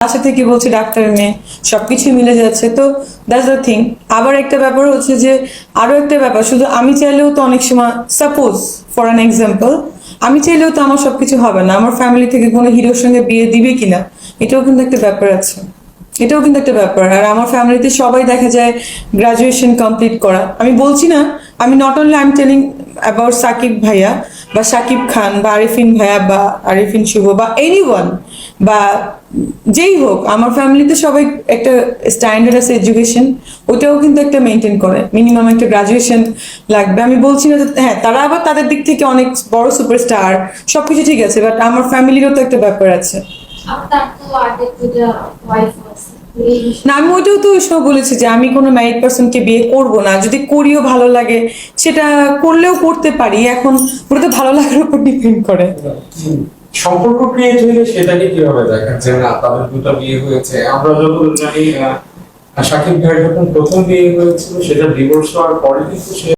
বাসা থেকে বলছে ডাক্তারের মেয়ে, সবকিছু মিলে যাচ্ছে। তো দ্যাটস দ্য থিং। আবার একটা ব্যাপার হচ্ছে যে, আরো একটা ব্যাপার, শুধু আমি চাইলেও তো অনেক সময়, সাপোজ ফর অ্যান এক্সাম্পল, আমি চাইলেও তো আমার সবকিছু হবে না। আমার ফ্যামিলি থেকে কোনো হিরোর সঙ্গে বিয়ে দিবে কিনা, এটাও কিন্তু একটা ব্যাপার আছে। এটাও কিন্তু একটা ব্যাপার। আর আমার ফ্যামিলিতে সবাই দেখা যায় গ্রাজুয়েশন কমপ্লিট করা। আমি বলছি না, আমি not only I am telling about Sakib ভাইয়া বা সাকিব খান বা আরিফিন ভাইয়া বা আরিফিন শুভ বা এনিওয়ান বা যেই হোক, আমার ফ্যামিলিতে সবাই একটা স্ট্যান্ডার্ড আছে এডুকেশন, ওটাও কিন্তু একটা মেনটেন করে। মিনিমাম একটা গ্রাজুয়েশন লাগবে। আমি বলছি না যে হ্যাঁ, তারা আবার তাদের দিক থেকে অনেক বড় সুপারস্টার, সবকিছু ঠিক আছে, বাট আমার ফ্যামিলিরও তো একটা ব্যাপার আছে। আপনার তো আগে দুটো ওয়াইফ আছে, এই না, আমি ওইটাও তো ওই সময় বলেছি যে আমি কোনো ম্যারিড পার্সনকে বিয়ে করব না। যদি করিও ভালো লাগে, সেটা করলেও করতে পারি। এখন ওটা তো ভালো লাগার উপর ডিপেন্ড করে। সম্পর্ক ক্রিয়েট হলে সেটাকে কিভাবে দেখেন যে না তাদের দুটো বিয়ে হয়েছে? আমরা যখন জানি শাকিব ভাইয়ের যখন প্রথম বিয়ে হয়েছিল সেটা ডিভোর্স হওয়ার পরে কিন্তু সে